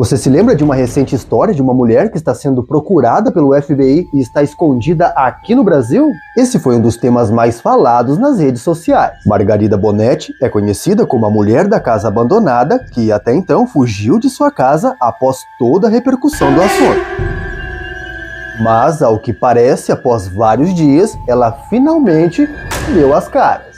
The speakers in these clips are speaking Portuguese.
Você se lembra de uma recente história de uma mulher que está sendo procurada pelo FBI e está escondida aqui no Brasil? Esse foi um dos temas mais falados nas redes sociais. Margarida Bonetti é conhecida como a mulher da casa abandonada, que até então fugiu de sua casa após toda a repercussão do assunto. Mas, ao que parece, após vários dias, ela finalmente deu as caras.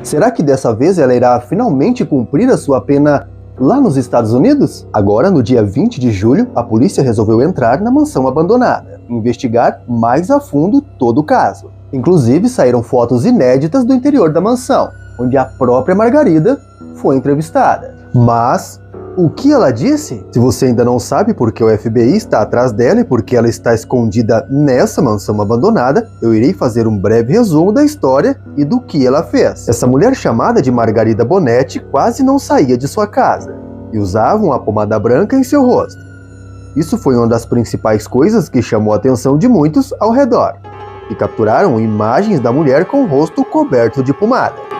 Será que dessa vez ela irá finalmente cumprir a sua pena lá nos Estados Unidos? Agora, no dia 20 de julho, a polícia resolveu entrar na mansão abandonada e investigar mais a fundo todo o caso. Inclusive, saíram fotos inéditas do interior da mansão, onde a própria Margarida foi entrevistada. Mas o que ela disse? Se você ainda não sabe por que o FBI está atrás dela e por que ela está escondida nessa mansão abandonada, eu irei fazer um breve resumo da história e do que ela fez. Essa mulher chamada de Margarida Bonetti quase não saía de sua casa e usava uma pomada branca em seu rosto. Isso foi uma das principais coisas que chamou a atenção de muitos ao redor, que capturaram imagens da mulher com o rosto coberto de pomada.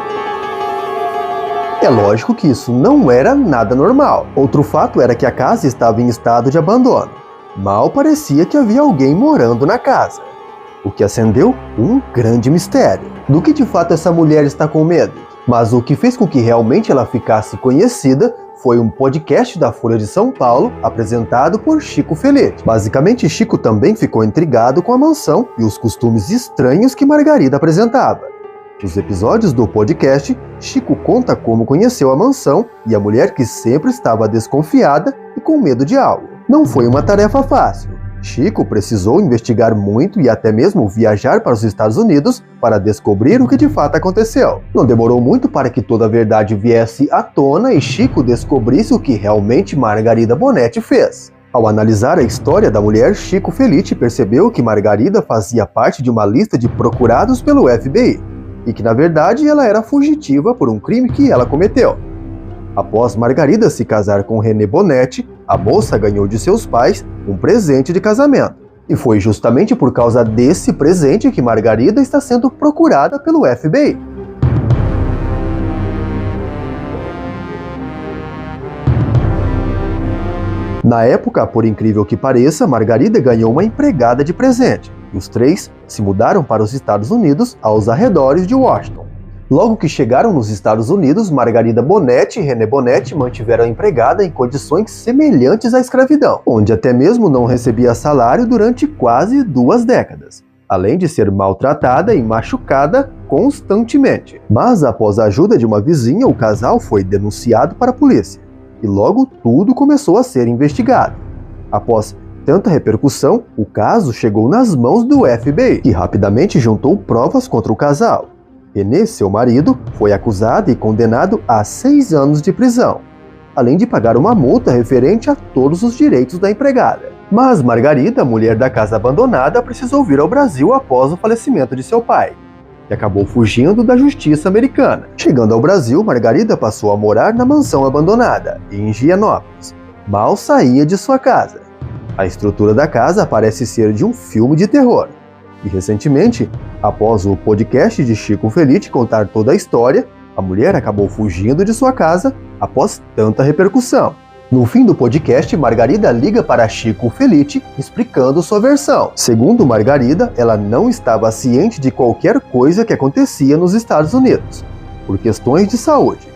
É lógico que isso não era nada normal. Outro fato era que a casa estava em estado de abandono. Mal parecia que havia alguém morando na casa, o que acendeu um grande mistério. Do que de fato essa mulher está com medo? Mas o que fez com que realmente ela ficasse conhecida foi um podcast da Folha de São Paulo, apresentado por Chico Felitti. Basicamente, Chico também ficou intrigado com a mansão e os costumes estranhos que Margarida apresentava. Nos episódios do podcast, Chico conta como conheceu a mansão e a mulher que sempre estava desconfiada e com medo de algo. Não foi uma tarefa fácil. Chico precisou investigar muito e até mesmo viajar para os Estados Unidos para descobrir o que de fato aconteceu. Não demorou muito para que toda a verdade viesse à tona e Chico descobrisse o que realmente Margarida Bonetti fez. Ao analisar a história da mulher, Chico Felitti percebeu que Margarida fazia parte de uma lista de procurados pelo FBI. E que, na verdade, ela era fugitiva por um crime que ela cometeu. Após Margarida se casar com René Bonetti, a moça ganhou de seus pais um presente de casamento. E foi justamente por causa desse presente que Margarida está sendo procurada pelo FBI. Na época, por incrível que pareça, Margarida ganhou uma empregada de presente. E os três se mudaram para os Estados Unidos aos arredores de Washington. Logo que chegaram nos Estados Unidos, Margarida Bonetti e René Bonetti mantiveram a empregada em condições semelhantes à escravidão, onde até mesmo não recebia salário durante quase 2 décadas, além de ser maltratada e machucada constantemente. Mas após a ajuda de uma vizinha, o casal foi denunciado para a polícia, e logo tudo começou a ser investigado. Após tanta repercussão, o caso chegou nas mãos do FBI, que rapidamente juntou provas contra o casal. René, seu marido, foi acusado e condenado a 6 anos de prisão, além de pagar uma multa referente a todos os direitos da empregada. Mas Margarida, mulher da casa abandonada, precisou vir ao Brasil após o falecimento de seu pai, que acabou fugindo da justiça americana. Chegando ao Brasil, Margarida passou a morar na mansão abandonada, em Higienópolis. Mal saía de sua casa. A estrutura da casa parece ser de um filme de terror. E recentemente, após o podcast de Chico Felitti contar toda a história, a mulher acabou fugindo de sua casa após tanta repercussão. No fim do podcast, Margarida liga para Chico Felitti explicando sua versão. Segundo Margarida, ela não estava ciente de qualquer coisa que acontecia nos Estados Unidos, por questões de saúde.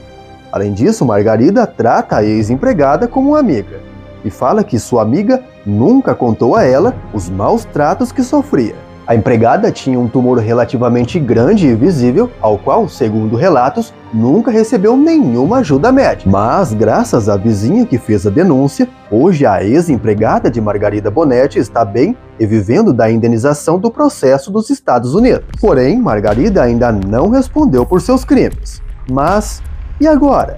Além disso, Margarida trata a ex-empregada como uma amiga e fala que sua amiga nunca contou a ela os maus tratos que sofria. A empregada tinha um tumor relativamente grande e visível, ao qual, segundo relatos, nunca recebeu nenhuma ajuda médica. Mas, graças à vizinha que fez a denúncia, hoje a ex-empregada de Margarida Bonetti está bem e vivendo da indenização do processo dos Estados Unidos. Porém, Margarida ainda não respondeu por seus crimes. Mas, e agora?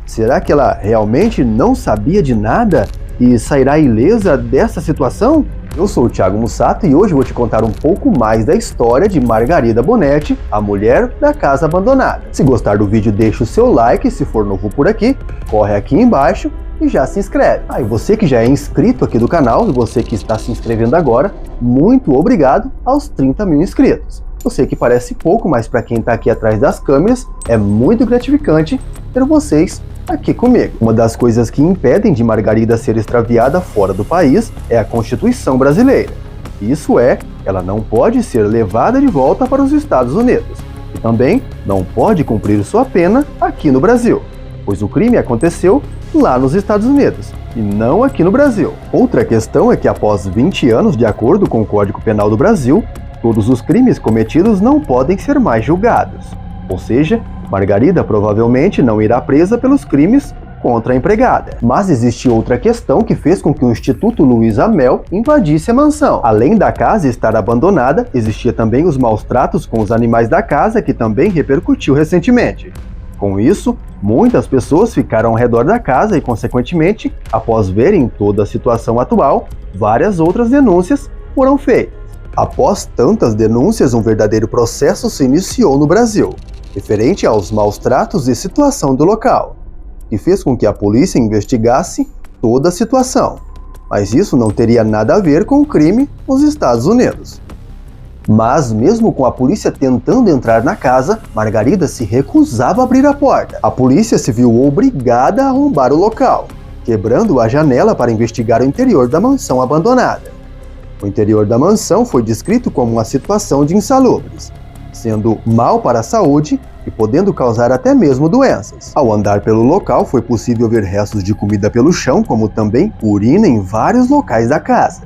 Será que ela realmente não sabia de nada e sairá ilesa dessa situação? Eu sou o Thiago Mussato e hoje vou te contar um pouco mais da história de Margarida Bonetti, a mulher da casa abandonada. Se gostar do vídeo, deixa o seu like, e se for novo por aqui, corre aqui embaixo e já se inscreve. E você que já é inscrito aqui do canal, e você que está se inscrevendo agora, muito obrigado aos 30 mil inscritos. Eu sei que parece pouco, mas para quem está aqui atrás das câmeras, é muito gratificante ter vocês aqui comigo. Uma das coisas que impedem de Margarida ser extraviada fora do país é a Constituição brasileira. Isso é, ela não pode ser levada de volta para os Estados Unidos. E também não pode cumprir sua pena aqui no Brasil, pois o crime aconteceu lá nos Estados Unidos e não aqui no Brasil. Outra questão é que após 20 anos, de acordo com o Código Penal do Brasil, todos os crimes cometidos não podem ser mais julgados. Ou seja, Margarida provavelmente não irá presa pelos crimes contra a empregada. Mas existe outra questão que fez com que o Instituto Luiz Amel invadisse a mansão. Além da casa estar abandonada, existia também os maus tratos com os animais da casa, que também repercutiu recentemente. Com isso, muitas pessoas ficaram ao redor da casa e, consequentemente, após verem toda a situação atual, várias outras denúncias foram feitas. Após tantas denúncias, um verdadeiro processo se iniciou no Brasil, referente aos maus tratos e situação do local, que fez com que a polícia investigasse toda a situação. Mas isso não teria nada a ver com o crime nos Estados Unidos. Mas mesmo com a polícia tentando entrar na casa, Margarida se recusava a abrir a porta. A polícia se viu obrigada a arrombar o local, quebrando a janela para investigar o interior da mansão abandonada. O interior da mansão foi descrito como uma situação de insalubres, sendo mal para a saúde e podendo causar até mesmo doenças. Ao andar pelo local, foi possível ver restos de comida pelo chão, como também urina em vários locais da casa,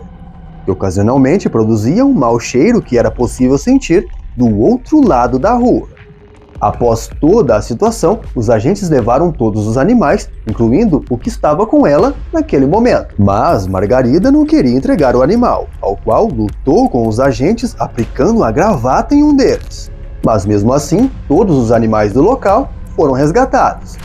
que ocasionalmente produzia um mau cheiro que era possível sentir do outro lado da rua. Após toda a situação, os agentes levaram todos os animais, incluindo o que estava com ela naquele momento. Mas Margarida não queria entregar o animal, ao qual lutou com os agentes aplicando a gravata em um deles. Mas mesmo assim, todos os animais do local foram resgatados.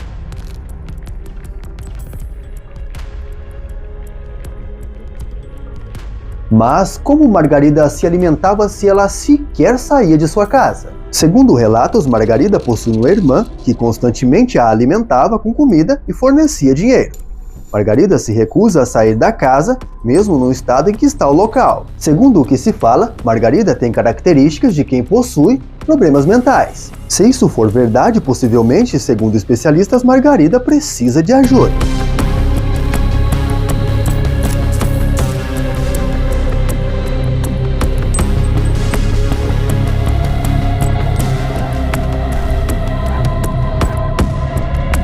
Mas como Margarida se alimentava se ela sequer saía de sua casa? Segundo relatos, Margarida possui uma irmã que constantemente a alimentava com comida e fornecia dinheiro. Margarida se recusa a sair da casa, mesmo no estado em que está o local. Segundo o que se fala, Margarida tem características de quem possui problemas mentais. Se isso for verdade, possivelmente, segundo especialistas, Margarida precisa de ajuda.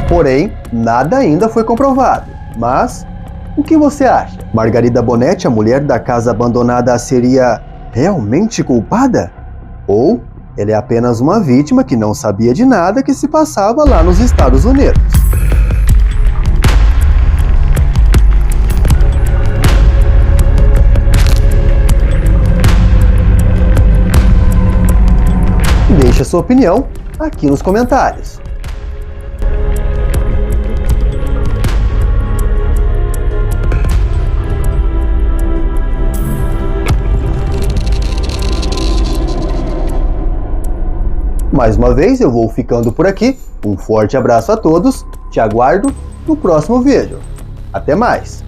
Porém, nada ainda foi comprovado. Mas, o que você acha? Margarida Bonetti, a mulher da casa abandonada, seria realmente culpada? Ou ela é apenas uma vítima que não sabia de nada que se passava lá nos Estados Unidos? Deixe a sua opinião aqui nos comentários. Mais uma vez eu vou ficando por aqui, um forte abraço a todos, te aguardo no próximo vídeo. Até mais!